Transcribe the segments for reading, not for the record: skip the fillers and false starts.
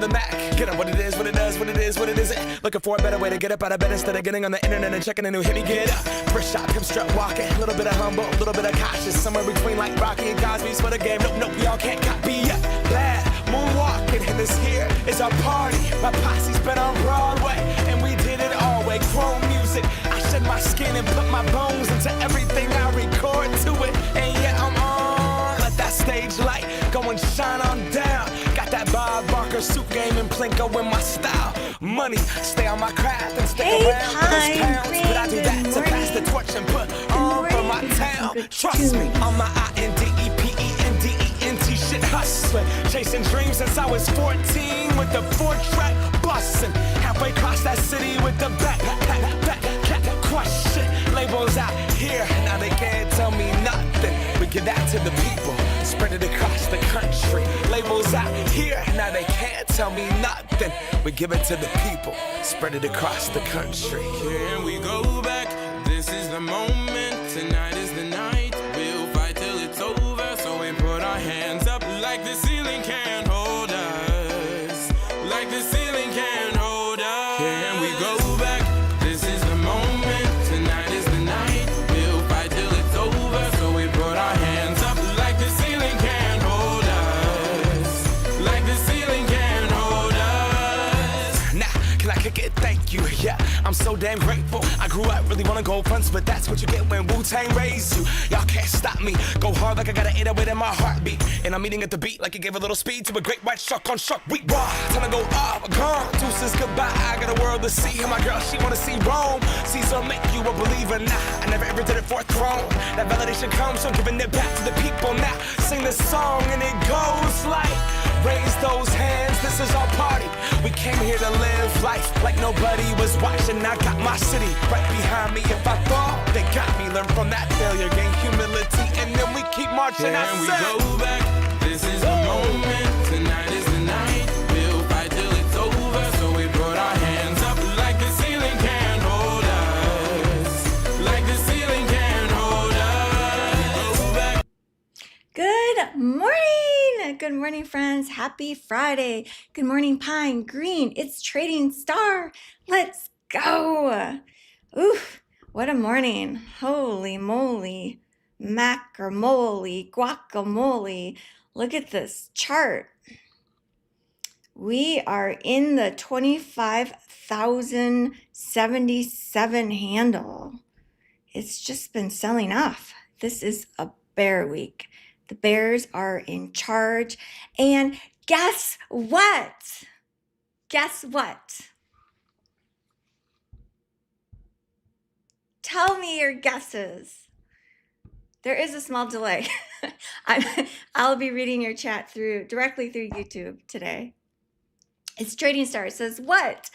of the Mac. Get up what it is, what it does, what it is, what it isn't. Looking for a better way to get up out of bed instead of getting on the internet and checking a new hit. Me get up, first shot, come strut walking. A little bit of humble, a little bit of cautious. Somewhere between like Rocky and Cosby's for the game. Nope, nope, y'all can't copy yet. Bad moonwalking, and this here is our party. My posse's been on Broadway, and we did it all way. Chrome music, I shed my skin and put my bones into everything I record to it. And yeah, I'm on. Let that stage light go and shine on down. Got that Bob Barker suit game and Plinko in my style. Money, stay on my craft and stick around for those pounds. But I do that to pass the torch and put on for my town. Trust me, on my INDEPENDENT shit hustling. Chasing dreams since I was 14 with the 4-track bustin'. Halfway across that city with the back question. Labels out here, now they can't tell me nothing. We give that to the people, spread it across the country. Labels out here, now they can't tell me nothing. We give it to the people, spread it across the country. Can we go back? This is the moment, tonight is the night. We'll fight till it's over, so we put our hands up like the ceiling can't hold us. Like the ceiling can't hold us. Can we go back? This is the moment, tonight is the night. We'll fight till it's over, so we put our hands up like the ceiling can't hold us. Like the ceiling can't hold us. Nah, can I kick it? Thank you, yeah, I'm so damn grateful. I grew up really wanna go fronts, but that's what you get when Wu-Tang raised you. Y'all can't stop me, go hard like I got an 808 in my heartbeat. And I'm eating at the beat like it gave a little speed to a great white shark on Shark Week. Raw, time to go off, gone, deuces goodbye. I got a world to see, and my girl, she wanna see Rome. Caesar make you a believer, nah, I never ever did it for a throne. That validation comes from giving it back to the people. Now, sing this song and it goes like, raise those hands, this is our party. We came here to live life like nobody was watching. I got my city right behind me. If I fall, they got me. Learn from that failure, gain humility, and then we keep marching. Can we go back? This is the moment, tonight is the night. We'll fight till it's over, so we put our hands up like the ceiling can't hold us. Like the ceiling can't hold us. Go back. Good morning. Good morning, friends. Happy Friday. Good morning, Pine Green. It's Trading Star. Let's go. Oof, what a morning. Holy moly. Macamole, guacamole. Look at this chart. We are in the 25,077 handle. It's just been selling off. This is a bear week. The bears are in charge. And guess what? Guess what? Tell me your guesses. There is a small delay. I'll be reading your chat directly through YouTube today. It's Trading Star. It says, what?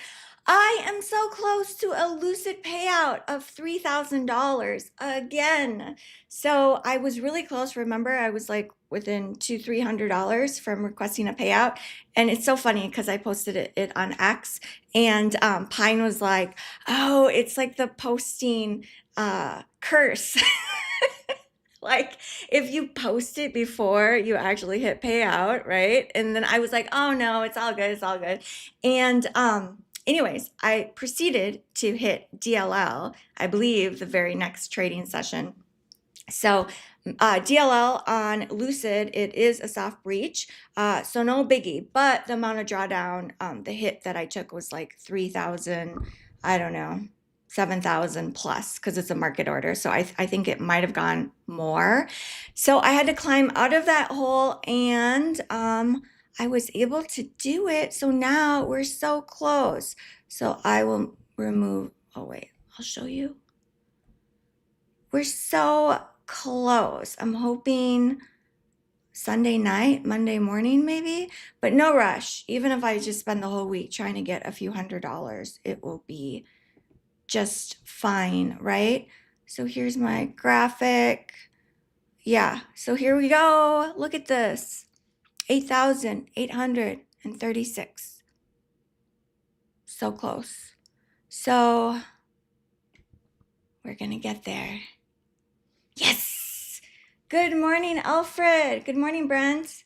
I am so close to a Lucid payout of $3,000 again. So I was really close. Remember, I was like within $200-300 from requesting a payout. And it's so funny because I posted it on X, and Pine was like, oh, it's like the posting curse. Like if you post it before you actually hit payout, right? And then I was like, oh no, it's all good, it's all good. And anyways, I proceeded to hit DLL, I believe the very next trading session. So DLL on Lucid, it is a soft breach, so no biggie, but the amount of drawdown, the hit that I took was like 3,000, I don't know, 7,000 plus, because it's a market order. So I think it might have gone more. So I had to climb out of that hole, and I was able to do it. So now we're so close. So I will remove, oh wait, I'll show you. We're so close. I'm hoping Sunday night, Monday morning maybe, but no rush. Even if I just spend the whole week trying to get a few $100s, it will be just fine, right? So here's my graphic. Yeah, so here we go. Look at this. 8,836. So close. So we're gonna get there. Yes! Good morning, Alfred. Good morning, Brent.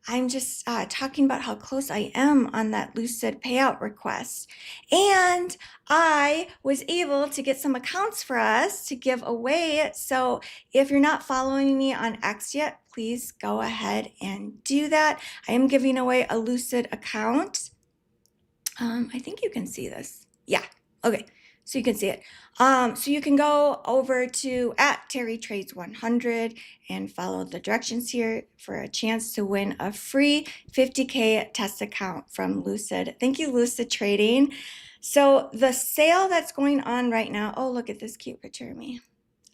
I'm just talking about how close I am on that Lucid payout request. And I was able to get some accounts for us to give away. So if you're not following me on X yet, please go ahead and do that. I am giving away a Lucid account. I think you can see this. Yeah. Okay. So you can see it. So you can go over to @TerriTrades100 and follow the directions here for a chance to win a free 50K test account from Lucid. Thank you, Lucid Trading. So the sale that's going on right now, oh, look at this cute picture of me.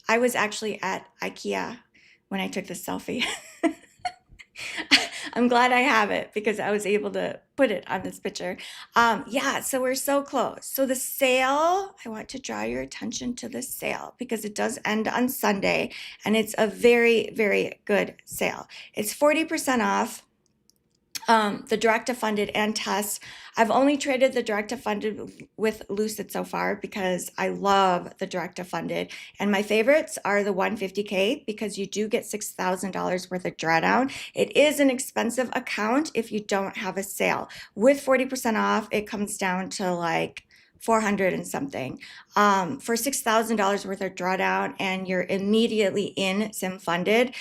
I was actually at IKEA when I took this selfie. I'm glad I have it because I was able to put it on this picture. Yeah, so we're so close. So the sale, I want to draw your attention to the sale because it does end on Sunday and it's a very, very good sale. It's 40% off. The direct to funded and tests. I've only traded the direct to funded with Lucid so far because I love the direct to funded. And my favorites are the 150K because you do get $6,000 worth of drawdown. It is an expensive account if you don't have a sale. With 40% off, it comes down to like 400 and something. For $6,000 worth of drawdown and you're immediately in sim funded,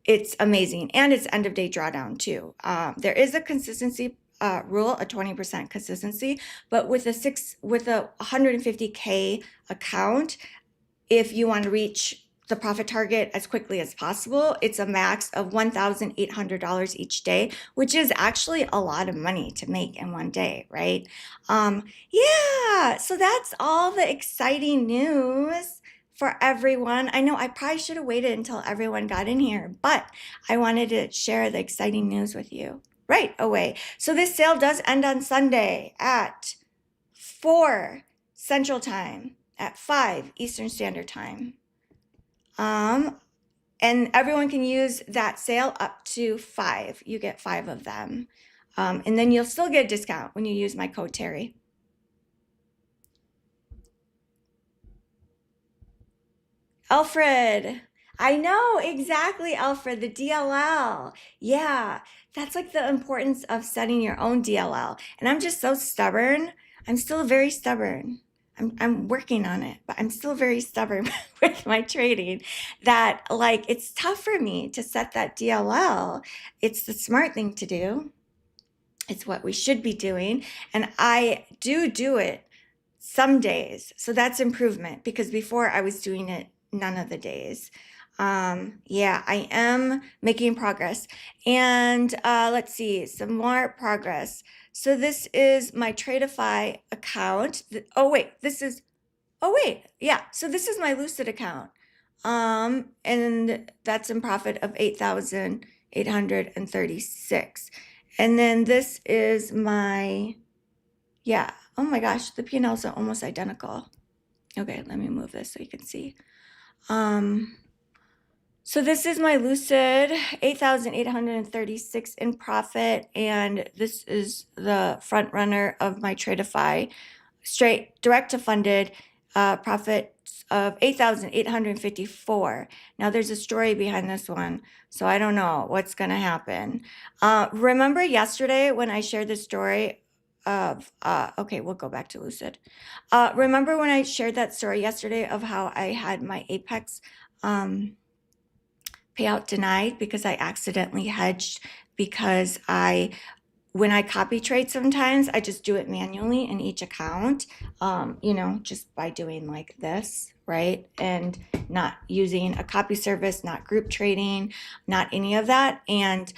it's amazing. And it's end of day drawdown too. There is a consistency rule, a 20% consistency, but with a 150K account, if you want to reach the profit target as quickly as possible, it's a max of $1,800 each day, which is actually a lot of money to make in one day, right? Yeah, so that's all the exciting news for everyone. I know I probably should have waited until everyone got in here, but I wanted to share the exciting news with you right away. So this sale does end on Sunday at 4 Central Time, at 5 Eastern Standard Time. And everyone can use that sale up to 5. You get 5 of them. And then you'll still get a discount when you use my code Terri. Alfred, I know, exactly, Alfred, the DLL. Yeah, that's like the importance of setting your own DLL. And I'm just so stubborn. I'm still very stubborn. I'm working on it, but I'm still very stubborn with my trading that like it's tough for me to set that DLL. It's the smart thing to do. It's what we should be doing. And I do it some days. So that's improvement because before I was doing it none of the days. Yeah, I am making progress. And let's see, some more progress. So this is my Tradeify account. Yeah, so this is my Lucid account. And that's in profit of 8,836. And then this is my, yeah, oh my gosh, the P&Ls are almost identical. Okay, let me move this so you can see. So this is my Lucid, 8,836 in profit, and this is the front runner of my Tradeify, straight direct to funded, profits of 8,854. Now there's a story behind this one, so I don't know what's gonna happen. Remember yesterday when I shared the story of, okay, we'll go back to Lucid. Remember when I shared that story yesterday of how I had my Apex payout denied because I accidentally hedged because when I copy trade sometimes, I just do it manually in each account, just by doing like this, right? And not using a copy service, not group trading, not any of that. And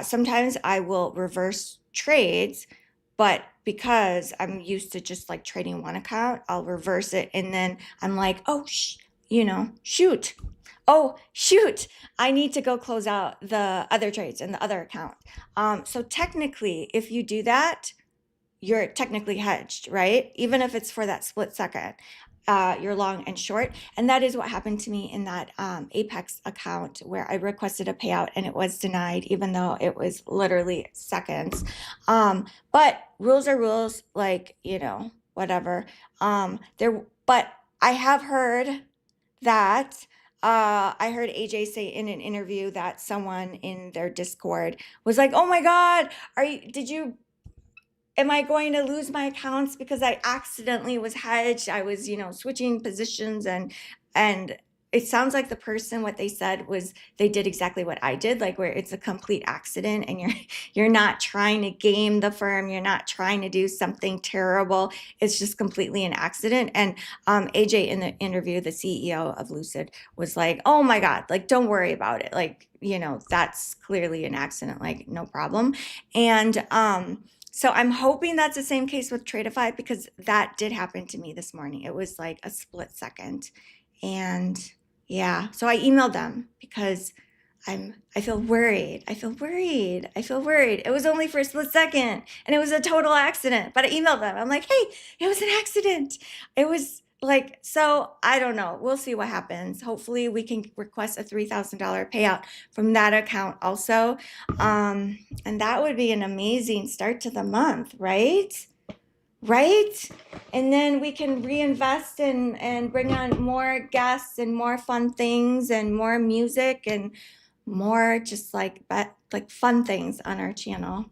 sometimes I will reverse trades, but because I'm used to just like trading one account, I'll reverse it. And then I'm like, oh, shoot. Oh, shoot, I need to go close out the other trades in the other account. So technically, if you do that, you're technically hedged, right? Even if it's for that split second, you're long and short. And that is what happened to me in that Apex account where I requested a payout and it was denied, even though it was literally seconds. But rules are rules, like, whatever. But I have heard that I heard AJ say in an interview that someone in their Discord was like, "Oh my God, am I going to lose my accounts because I accidentally was hedged? I was, switching positions and it sounds like the person, what they said was they did exactly what I did, like where it's a complete accident and you're not trying to game the firm, you're not trying to do something terrible. It's just completely an accident." And AJ in the interview, the CEO of Lucid, was like, "Oh my God, like don't worry about it. Like, that's clearly an accident, like no problem." And so I'm hoping that's the same case with Tradeify because that did happen to me this morning. It was like a split second. And yeah, so I emailed them because I feel worried. I feel worried. I feel worried. It was only for a split second and it was a total accident. But I emailed them. I'm like, "Hey, it was an accident." It was like, so I don't know. We'll see what happens. Hopefully we can request a $3,000 payout from that account also. And that would be an amazing start to the month, right? Right? And then we can reinvest and bring on more guests and more fun things and more music and more just like fun things on our channel.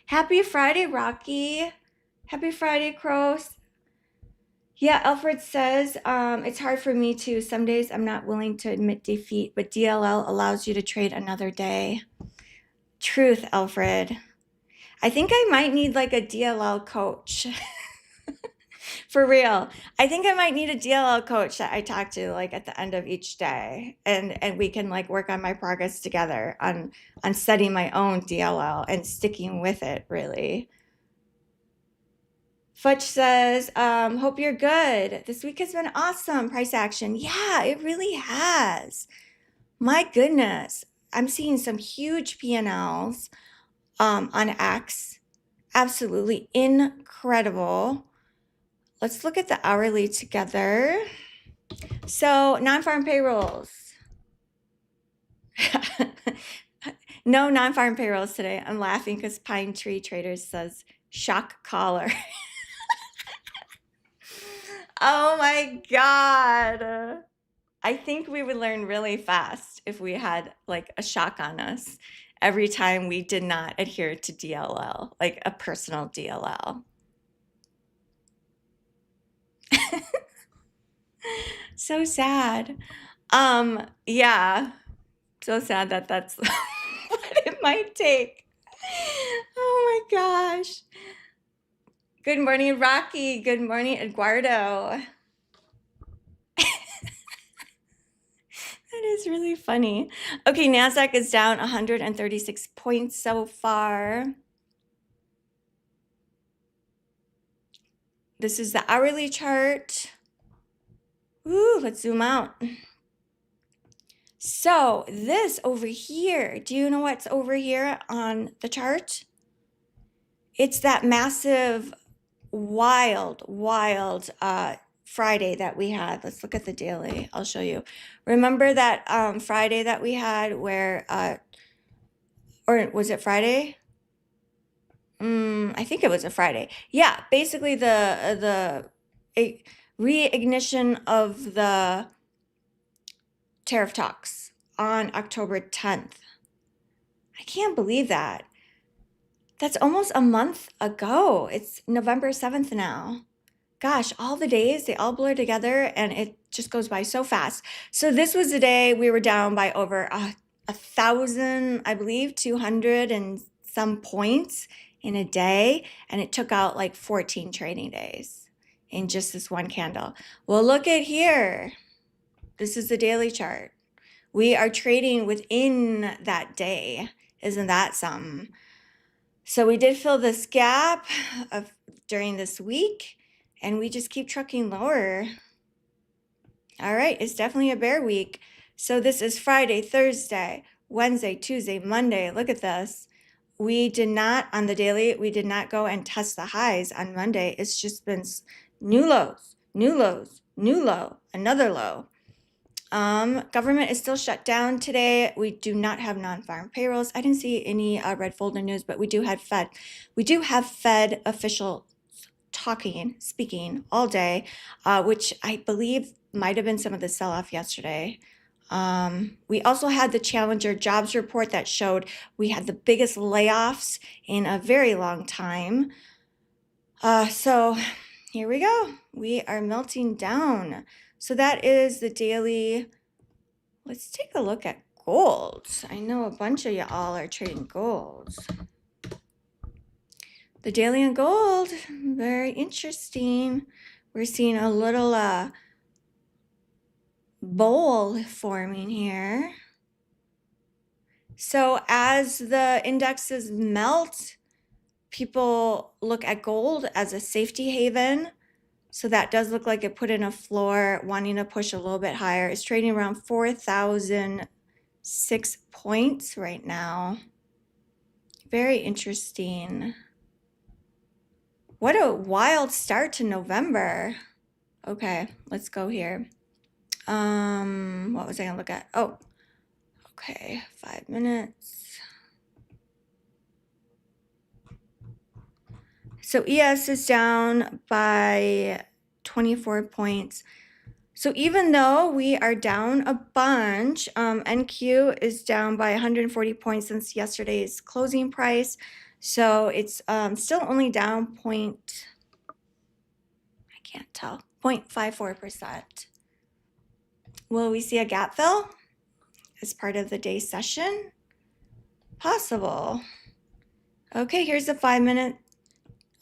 Happy Friday, Rocky. Happy Friday, Crows. Yeah, Alfred says, it's hard for me too. Some days I'm not willing to admit defeat, but DLL allows you to trade another day. Truth, Alfred. I think I might need like a DLL coach. For real. I think I might need a DLL coach that I talk to like at the end of each day and we can like work on my progress together on setting my own DLL and sticking with it really. Futch says, hope you're good. This week has been awesome. Price action. Yeah, it really has. My goodness. I'm seeing some huge P&Ls on X. Absolutely incredible. Let's look at the hourly together. So non-farm payrolls. No non-farm payrolls today. I'm laughing because Pine Tree Traders says shock collar. Oh my God. I think we would learn really fast if we had like a shock on us every time we did not adhere to DLL, like a personal DLL. So sad. Yeah. So sad that that's what it might take. Oh my gosh. Good morning, Rocky. Good morning, Eduardo. That is really funny. Okay, NASDAQ is down 136 points so far. This is the hourly chart. Ooh, let's zoom out. So this over here, do you know what's over here on the chart? It's that massive, wild Friday that we had. Let's look at the daily. I'll show you. Remember that Friday that we had where, or was it Friday? I think it was a Friday. Yeah, basically the reignition of the tariff talks on October 10th. I can't believe that. That's almost a month ago. It's November 7th now. Gosh, all the days, they all blur together and it just goes by so fast. So this was the day we were down by over 1,000, I believe, 200 and some points in a day. And it took out like 14 trading days in just this one candle. Well, look at here. This is the daily chart. We are trading within that day. Isn't that something? So we did fill this gap during this week, and we just keep trucking lower. All right, it's definitely a bear week. So this is Friday, Thursday, Wednesday, Tuesday, Monday. Look at this. We did not, on the daily, we did not go and test the highs on Monday. It's just been new lows, new lows, new low, another low. Government is still shut down today. We do not have non-farm payrolls. I didn't see any red folder news, but we do have Fed. We do have Fed officials speaking all day, which I believe might have been some of the sell-off yesterday. We also had the Challenger jobs report that showed we had the biggest layoffs in a very long time. So here we go. We are melting down. So that is the daily. Let's take a look at gold. I know a bunch of y'all are trading gold. The daily on gold, very interesting. We're seeing a little bowl forming here. So as the indexes melt, people look at gold as a safety haven. So that does look like it put in a floor, wanting to push a little bit higher. It's trading around 4,006 points right now. Very interesting. What a wild start to November. Okay, let's go here. What was I gonna look at? Oh, okay, 5 minutes. So ES is down by 24 points. So even though we are down a bunch, NQ is down by 140 points since yesterday's closing price. So it's still only down 0.54%. Will we see a gap fill as part of the day session? Possible. Okay, here's the 5 minute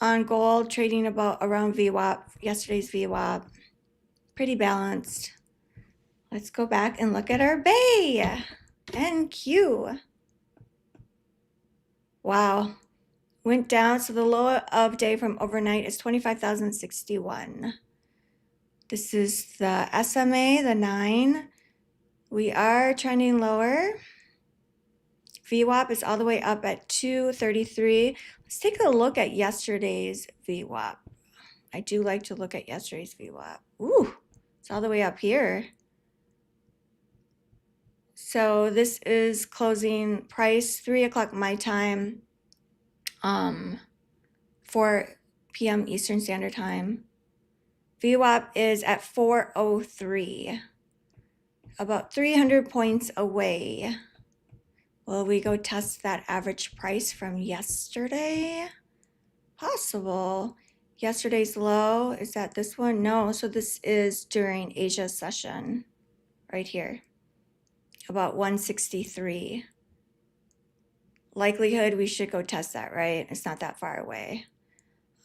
on gold, trading around VWAP, yesterday's VWAP. Pretty balanced. Let's go back and look at our Bay. NQ. Wow. Went down, so the low of day from overnight is 25,061. This is the SMA, the 9. We are trending lower. VWAP is all the way up at 233. Let's take a look at yesterday's VWAP. I do like to look at yesterday's VWAP. Ooh, it's all the way up here. So this is closing price 3 o'clock my time, 4 p.m. Eastern Standard Time. VWAP is at 403, about 300 points away. Will we go test that average price from yesterday? Possible. Yesterday's low, is that this one? No, so this is during Asia's session, right here, about 163. Likelihood we should go test that, right? It's not that far away.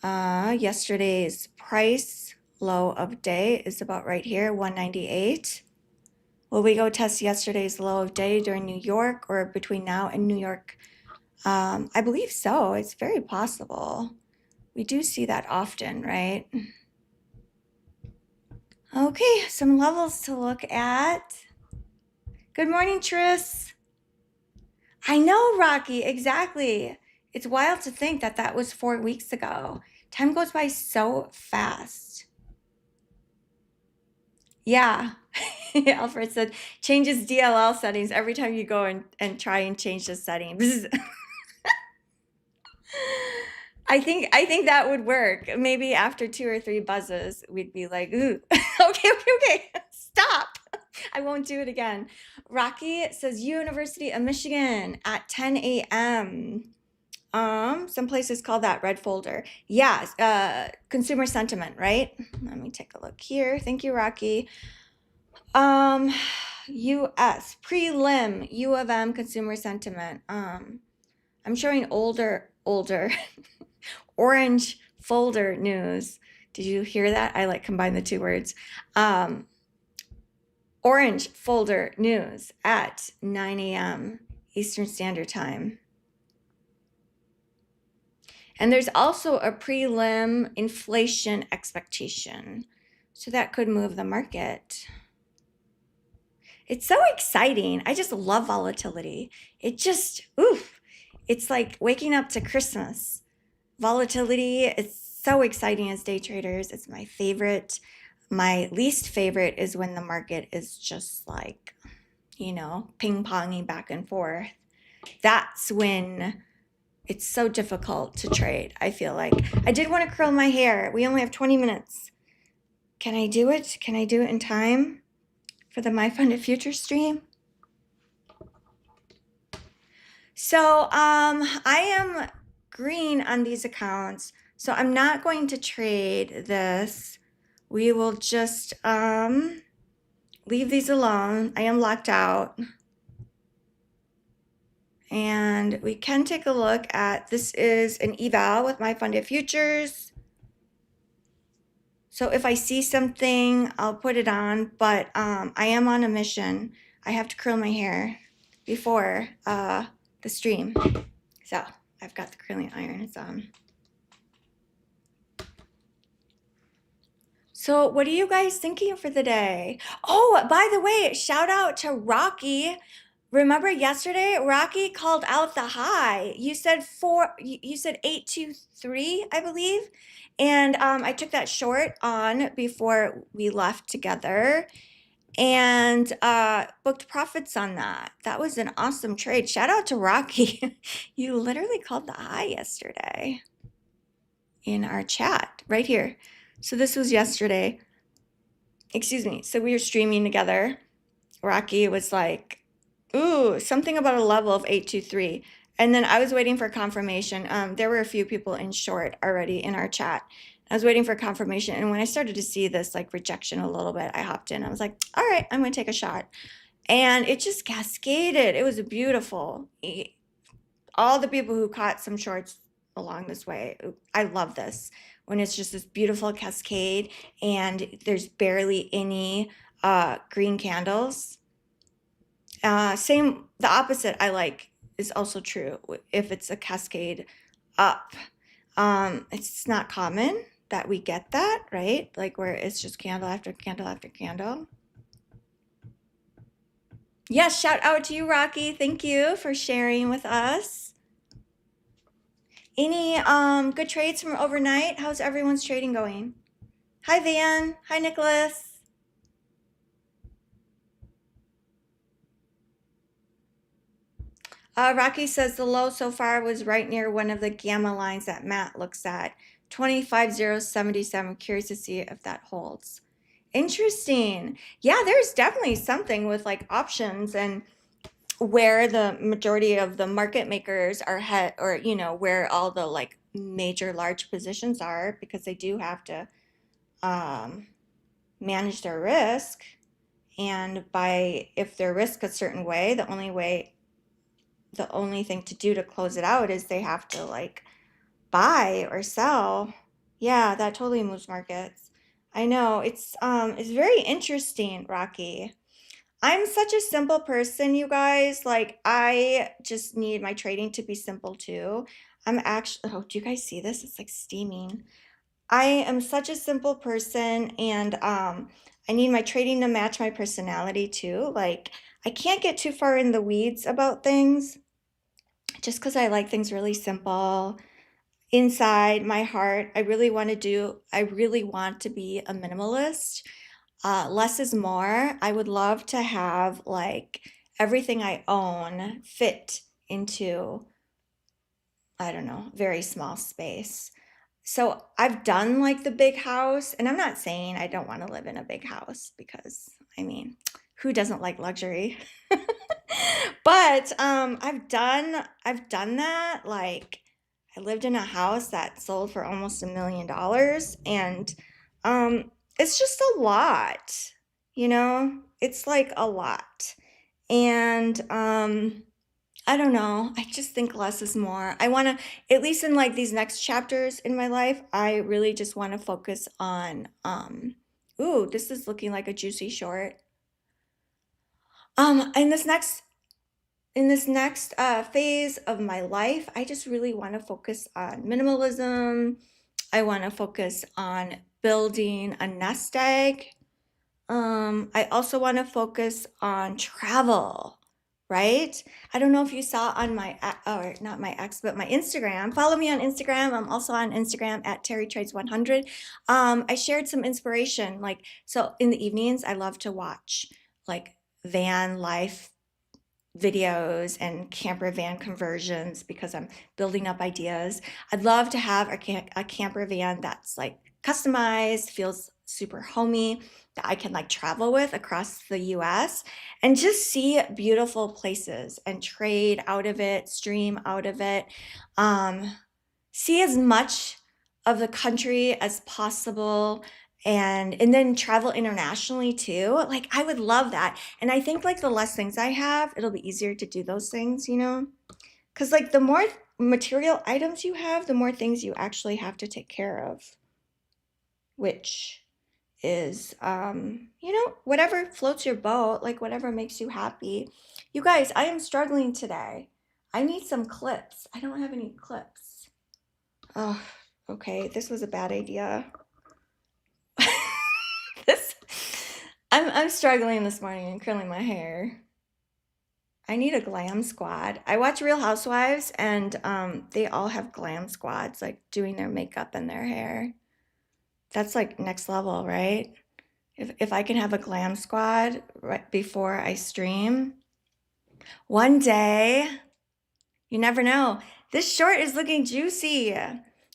Yesterday's price low of day is about right here, 198. Will we go test yesterday's low of day during New York or between now and New York? I believe so. It's very possible. We do see that often, right? Okay, some levels to look at. Good morning, Tris. I know, Rocky, exactly. It's wild to think that that was 4 weeks ago. Time goes by so fast. Yeah. Alfred said, changes DLL settings every time you go and try and change the settings. I think that would work. Maybe after 2 or 3 buzzes, we'd be like, ooh, okay, stop. I won't do it again. Rocky says University of Michigan at 10 a.m. Some places call that red folder. Yeah, consumer sentiment, right? Let me take a look here. Thank you, Rocky. US prelim U of M consumer sentiment. I'm showing older orange folder news. Did you hear that? I like combine the 2 words. Orange folder news at 9 a.m. Eastern Standard Time. And there's also a prelim inflation expectation. So that could move the market. It's so exciting. I just love volatility. It just, oof. It's like waking up to Christmas. Volatility is so exciting as day traders. It's my favorite. My least favorite is when the market is just like, ping-ponging back and forth. That's when it's so difficult to trade, I feel like. I did want to curl my hair. We only have 20 minutes. Can I do it? Can I do it in time for the My Funded Future stream? So I am green on these accounts, so I'm not going to trade this. We will just leave these alone. I am locked out. And we can take a look at, this is an eval with My Funded Futures. So if I see something, I'll put it on, but I am on a mission. I have to curl my hair before the stream. So I've got the curling iron, it's on. So what are you guys thinking for the day? Oh, by the way, shout out to Rocky. Remember yesterday, Rocky called out the high. You said 823, I believe. And I took that short on before we left together and booked profits on that. That was an awesome trade. Shout out to Rocky. You literally called the high yesterday in our chat right here. So this was yesterday. Excuse me. So we were streaming together. Rocky was like, ooh, something about a level of 823. And then I was waiting for confirmation. There were a few people in short already in our chat. I was waiting for confirmation. And when I started to see this like rejection a little bit, I hopped in. I was like, all right, I'm going to take a shot. And it just cascaded. It was beautiful. All the people who caught some shorts along this way, I love this. When it's just this beautiful cascade and there's barely any green candles. The opposite I like is also true if it's a cascade up. It's not common that we get that, right? Like where it's just candle after candle after candle. Yes, shout out to you, Rocky. Thank you for sharing with us. Any good trades from overnight? How's everyone's trading going? Hi, Van. Hi, Nicholas. Rocky says the low so far was right near one of the gamma lines that Matt looks at. 25,077. Curious to see if that holds. Interesting. Yeah, there's definitely something with like options and where the majority of the market makers are or you know, where all the like major large positions are, because they do have to manage their risk. And if their risk a certain way, the only thing to do to close it out is they have to like buy or sell. Yeah, that totally moves markets. I know it's very interesting, Rocky. I'm such a simple person, you guys. Like I just need my trading to be simple too. I'm actually, oh, do you guys see this? It's like steaming. I am such a simple person and I need my trading to match my personality too. Like I can't get too far in the weeds about things just because I like things really simple. Inside my heart, I really want to be a minimalist. Less is more. I would love to have like everything I own fit into, I don't know, very small space. So I've done like the big house, and I'm not saying I don't want to live in a big house because I mean, who doesn't like luxury? But I've done that. Like I lived in a house that sold for almost $1 million, and it's just a lot, you know? It's like a lot. And I don't know. I just think less is more. I want to, at least in like these next chapters in my life, I really just want to focus on, ooh, this is looking like a juicy short. In this next phase of my life, I just really want to focus on minimalism. I want to focus on building a nest egg. I also want to focus on travel, right? I don't know if you saw on my, or not my ex, but my Instagram. Follow me on Instagram. I'm also on Instagram at Terri Trades 100. I shared some inspiration. Like, so in the evenings, I love to watch like van life videos and camper van conversions because I'm building up ideas. I'd love to have a camper van that's like customized, feels super homey that I can like travel with across the US and just see beautiful places and trade out of it, stream out of it, see as much of the country as possible, and then travel internationally too. Like I would love that. And I think like the less things I have, it'll be easier to do those things, you know? Because like the more material items you have, the more things you actually have to take care of, which is you know, whatever floats your boat, like whatever makes you happy. You guys, I am struggling today. I need some clips. I don't have any clips. Oh, okay, this was a bad idea. this I'm struggling this morning and curling my hair. I need a glam squad. I watch Real Housewives and they all have glam squads, like doing their makeup and their hair. That's like next level, right? If I can have a glam squad right before I stream, one day, you never know. This short is looking juicy.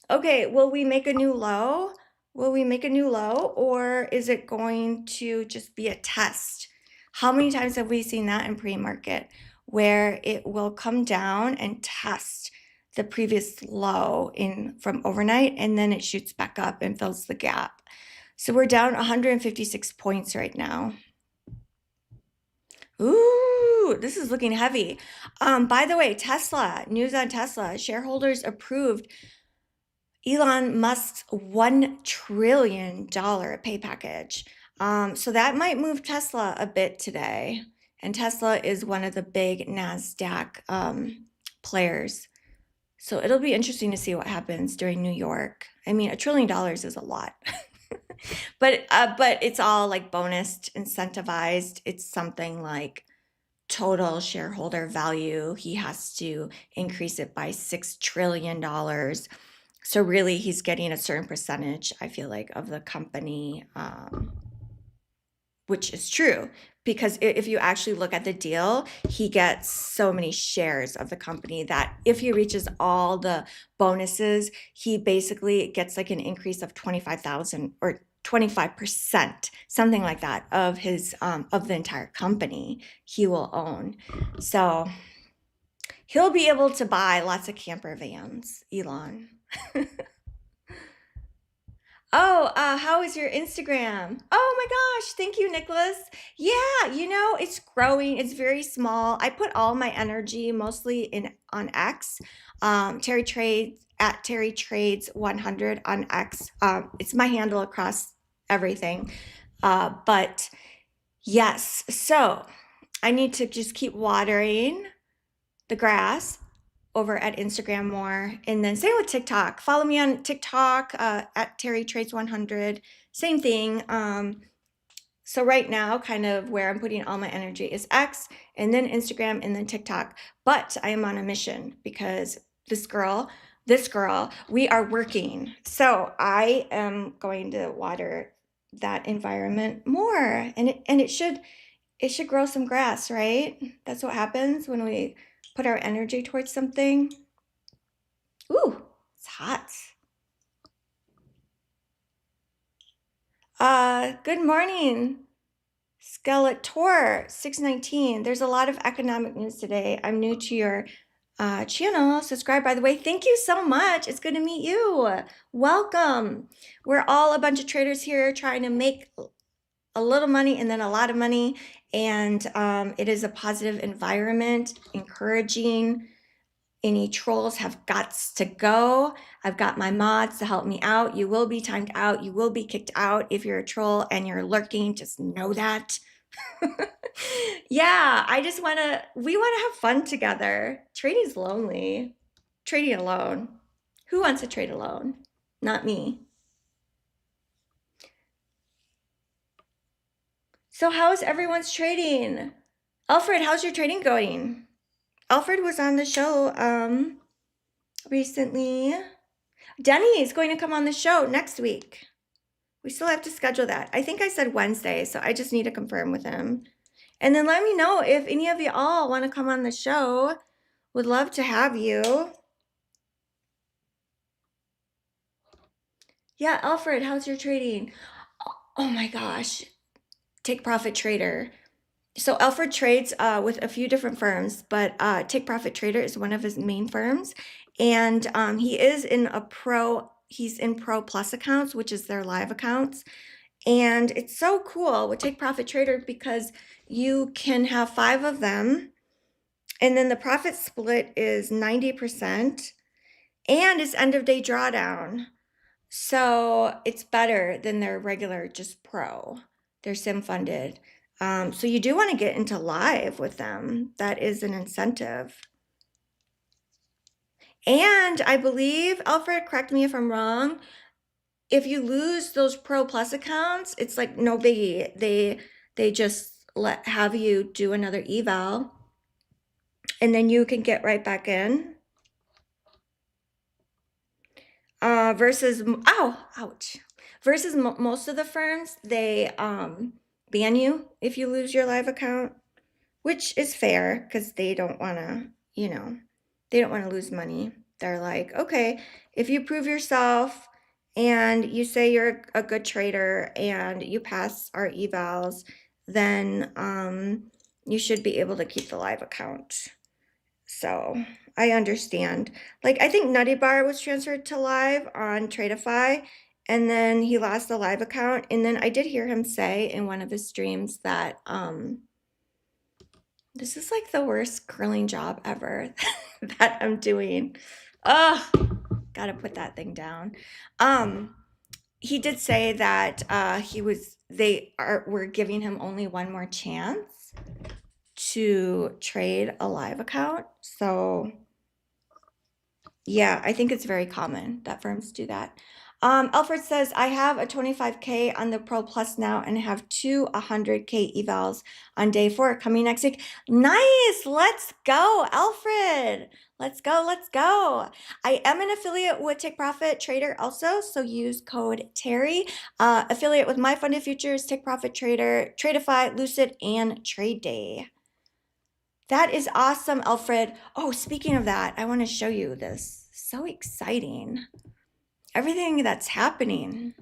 Okay, will we make a new low? Will we make a new low, or is it going to just be a test? How many times have we seen that in pre-market where it will come down and test the previous low from overnight and then it shoots back up and fills the gap? So we're down 156 points right now. Ooh, this is looking heavy. By the way, Tesla, news on Tesla, shareholders approved Elon Musk's $1 trillion pay package. So that might move Tesla a bit today. And Tesla is one of the big NASDAQ players. So it'll be interesting to see what happens during New York. I mean, $1 trillion is a lot. But it's all like bonused, incentivized. It's something like total shareholder value. He has to increase it by $6 trillion. So really, he's getting a certain percentage, I feel like, of the company, which is true. Because if you actually look at the deal, he gets so many shares of the company that if he reaches all the bonuses, he basically gets like an increase of 25,000 or 25%, something like that, of his of the entire company he will own. So he'll be able to buy lots of camper vans, Elon. Oh, how is your Instagram? Oh my gosh, thank you, Nicholas. Yeah, you know, it's growing. It's very small. I put all my energy mostly on X. Terri Trades at Terri Trades 100 on X. It's my handle across everything. But yes, so I need to just keep watering the grass over at Instagram more. And then same with TikTok. Follow me on TikTok at Terri Trades 100. Same thing. So right now, kind of where I'm putting all my energy is X, and then Instagram, and then TikTok. But I am on a mission because this girl, we are working. So I am going to water that environment more, and it should grow some grass, right? That's what happens when we put our energy towards something. Ooh, it's hot. Good morning, Skeletor 619. There's a lot of economic news today. I'm new to your channel. Subscribe, by the way. Thank you so much. It's good to meet you. Welcome. We're all a bunch of traders here trying to make a little money and then a lot of money. And it is a positive environment, encouraging. Any trolls have gots to go. I've got my mods to help me out. You will be timed out. You will be kicked out if you're a troll and you're lurking. Just know that. Yeah, we want to have fun together. Trading's lonely. Trading alone. Who wants to trade alone? Not me. So how's everyone's trading? Alfred, how's your trading going? Alfred was on the show recently. Denny is going to come on the show next week. We still have to schedule that. I think I said Wednesday, so I just need to confirm with him. And then let me know if any of you all want to come on the show. Would love to have you. Yeah, Alfred, how's your trading? oh my gosh, Take Profit Trader. So Alfred trades with a few different firms, but Take Profit Trader is one of his main firms, and he's in Pro Plus accounts, which is their live accounts. And it's so cool with Take Profit Trader because you can have 5 of them, and then the profit split is 90%, and it's end of day drawdown. So it's better than their regular just pro. They're sim funded. So you do want to get into live with them. That is an incentive. And I believe, Alfred, correct me if I'm wrong, if you lose those Pro Plus accounts, it's like no biggie. They just have you do another eval, and then you can get right back in. Versus most of the firms, they ban you if you lose your live account, which is fair because they don't want to, they don't want to lose money. They're like, okay, if you prove yourself and you say you're a good trader and you pass our evals, then you should be able to keep the live account. So I understand. Like, I think Nutty Bar was transferred to live on Tradeify, and then he lost the live account. And then I did hear him say in one of his streams that this is like the worst curling job ever that I'm doing. Oh, gotta put that thing down. He did say that were giving him only one more chance to trade a live account. So yeah, I think it's very common that firms do that. Alfred says, I have a 25K on the Pro Plus now and have 2 100K evals on day 4 coming next week. Nice. Let's go, Alfred. Let's go. Let's go. I am an affiliate with Take Profit Trader also, so use code Terri. Affiliate with My Funded Futures, Take Profit Trader, Tradeify, Lucid, and Trade Day. That is awesome, Alfred. Oh, speaking of that, I want to show you this. So exciting. Everything that's happening.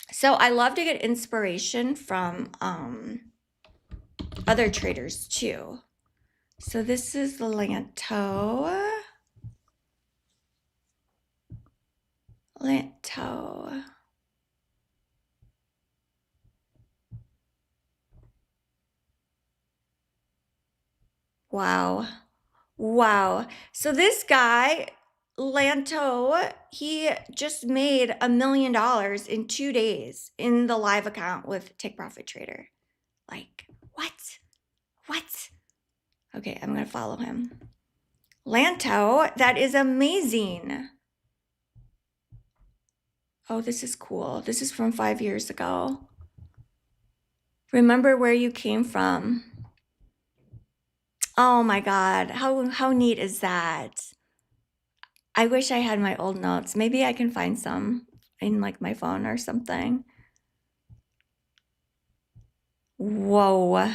So I love to get inspiration from other traders too. So this is the Lanto. Wow. So this guy, Lanto, he just made $1 million in 2 days in the live account with Take Profit Trader. Like, what? Okay, I'm going to follow him. Lanto, that is amazing. Oh, this is cool. This is from 5 years ago. Remember where you came from. Oh my God, how neat is that? I wish I had my old notes. Maybe I can find some in like my phone or something. Whoa.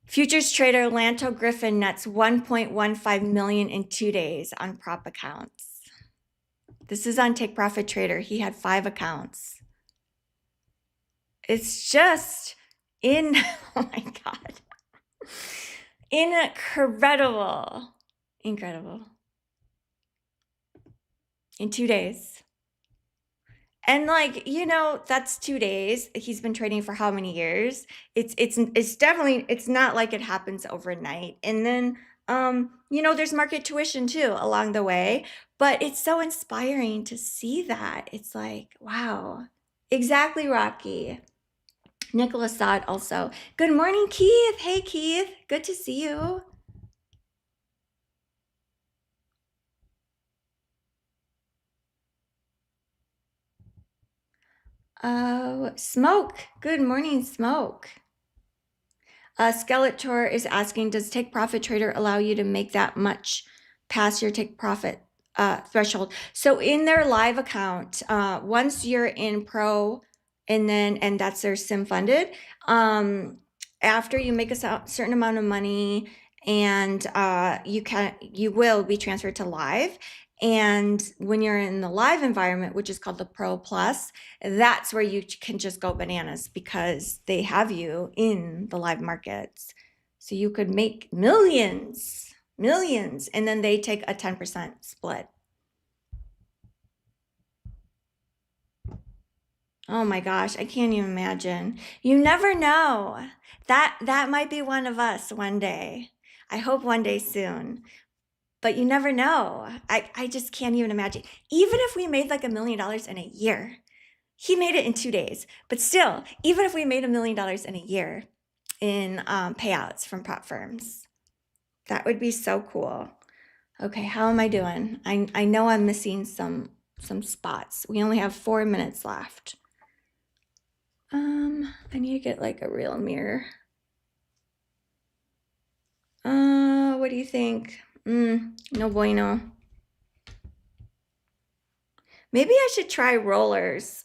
Futures trader Lanto Griffin nets 1.15 million in 2 days on prop accounts. This is on Take Profit Trader. He had 5 accounts. It's just oh my God. Incredible. In 2 days. And like, that's 2 days. He's been trading for how many years? It's definitely, it's not like it happens overnight. And then, there's market tuition too along the way, but it's so inspiring to see that. It's like, wow. Exactly, Rocky. Nicholas saw it also. Good morning, Keith. Hey, Keith. Good to see you. Smoke. Good morning, Smoke. Skeletor is asking, does Take Profit Trader allow you to make that much past your Take Profit threshold? So in their live account, once you're in Pro, and that's their sim funded, after you make a certain amount of money and you will be transferred to live. And when you're in the live environment, which is called the Pro Plus, that's where you can just go bananas because they have you in the live markets. So you could make millions, and then they take a 10% split. Oh my gosh, I can't even imagine. You never know. That might be one of us one day. I hope one day soon. But you never know. I just can't even imagine. Even if we made like $1 million in a year, he made it in 2 days. But still, even if we made $1 million in a year in payouts from prop firms, that would be so cool. Okay, how am I doing? I know I'm missing some spots. We only have 4 minutes left. I need to get like a real mirror. What do you think? No bueno. Maybe I should try rollers.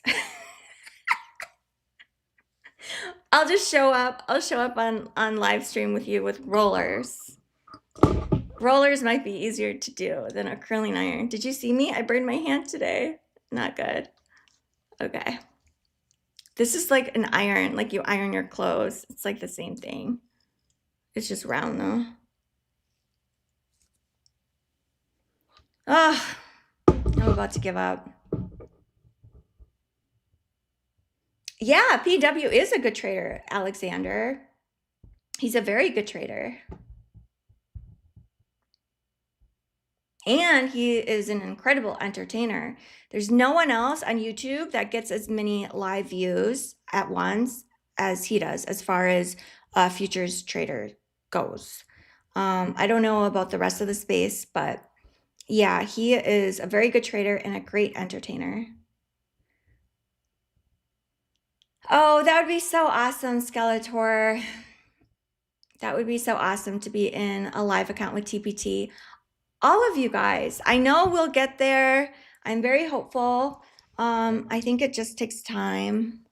I'll just show up. I'll show up on live stream with you with rollers. Rollers might be easier to do than a curling iron. Did you see me? I burned my hand today. Not good. Okay. This is like an iron, like you iron your clothes. It's like the same thing. It's just round though. Oh, I'm about to give up. Yeah, PW is a good trader, Alexander. He's a very good trader. And he is an incredible entertainer. There's no one else on YouTube that gets as many live views at once as he does, as far as futures trader goes. I don't know about the rest of the space, but yeah, he is a very good trader and a great entertainer. Oh, that would be so awesome, Skeletor. That would be so awesome to be in a live account with TPT. All of you guys, I know we'll get there. I'm very hopeful. I think it just takes time.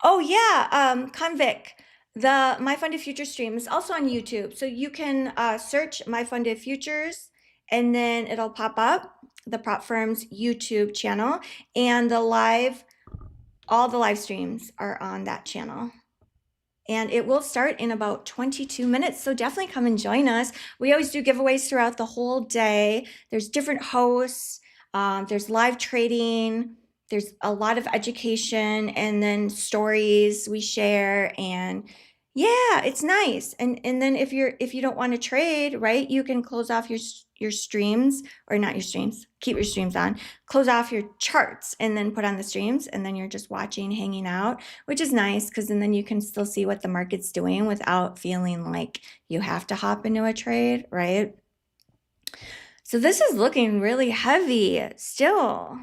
Oh yeah, Convic. The My Funded Futures stream is also on YouTube. So you can search My Funded Futures and then it'll pop up the prop firm's YouTube channel, and all the live streams are on that channel. And it will start in about 22 minutes. So definitely come and join us. We always do giveaways throughout the whole day. There's different hosts. There's live trading. There's a lot of education, and then stories we share, and yeah, it's nice. And then if you don't want to trade, right, you can close off your streams, or not your streams, keep your streams on, close off your charts and then put on the streams, and then you're just watching, hanging out, which is nice because then you can still see what the market's doing without feeling like you have to hop into a trade, right? So this is looking really heavy still.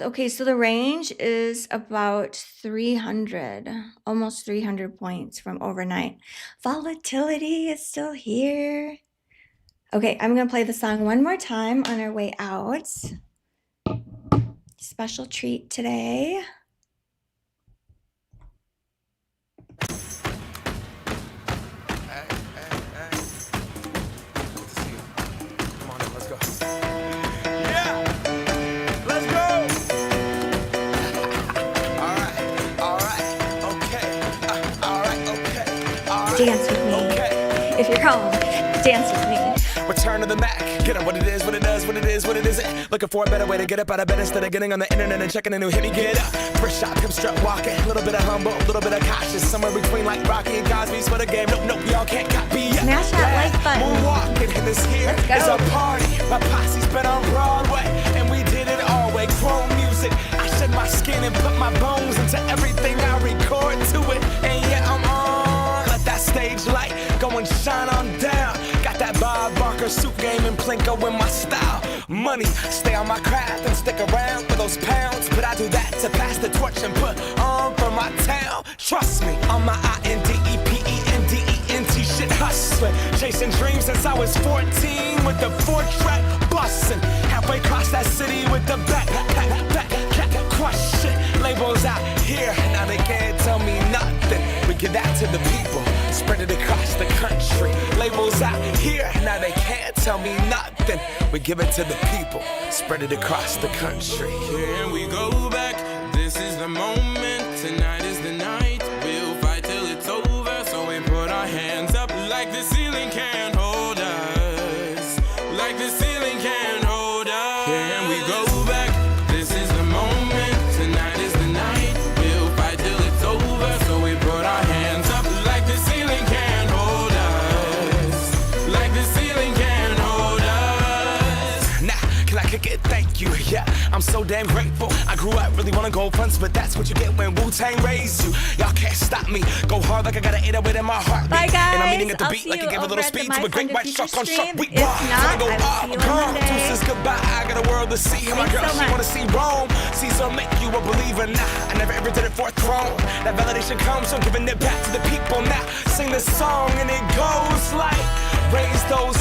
Okay, so the range is about 300, almost 300 points from overnight. Volatility is still here. Okay, I'm gonna play the song one more time on our way out. Special treat today. Dance with me. If you're home, dance with me. Return to the Mac. Get up what it is, what it does, what it is, what it isn't. Looking for a better way to get up out of bed instead of getting on the internet and checking a new hit. Me get up. First shot, come strut walking. A little bit of humble, a little bit of cautious. Somewhere between like Rocky and Cosby's for the game. Nope, y'all can't copy yet. Smash that like button. Moonwalking, and this here is a party. My posse's been on Broadway, and we did it all way. Chrome music. I shed my skin and put my bones into everything I record to it. And yeah, I'm on. That stage light, go and shine on down. Got that Bob Barker suit game and Plinko in my style. Money, stay on my craft and stick around for those pounds. But I do that to pass the torch and put on for my town. Trust me, on my INDEPENDENT shit hustling. Chasing dreams since I was 14 with the 4-track bustin'. Halfway across that city with the back crush shit. Labels out here, now they can't tell me nothing. We we give that to the people, spread it across the country. Labels out here, now they can't tell me nothing. We give it to the people, spread it across the country. Here we go back, this is the moment, tonight is the night. We'll fight till it's over, so we put our hands up like the ceiling can't hold us. Like the ceiling can't hold us. Here we go back, this is the moment, tonight is the night. We'll fight till it's over, so we put our hands up like the ceiling can't hold us. Like the ceiling can't hold us. Now, can I kick it? Thank you, yeah. I'm so damn grateful. I grew up really wanna go fronts, but that's what you get when Wu-Tang raised you. Y'all can't stop me. Go hard like I got an 808 in my heart. Bye, guys. And I'm eating at the I'll beat see like you it give a over little at the speed My to a great Fun white Future shark on shark. stream. We If not, I go I will see you on come. Monday. Deuces goodbye. I got a world to see. And my Thanks girl, so she much. wanna see Rome. Caesar make you a believer. Nah, I never ever did it for a throne. That validation comes from giving it back to the people. Now sing this song and it goes like, raise those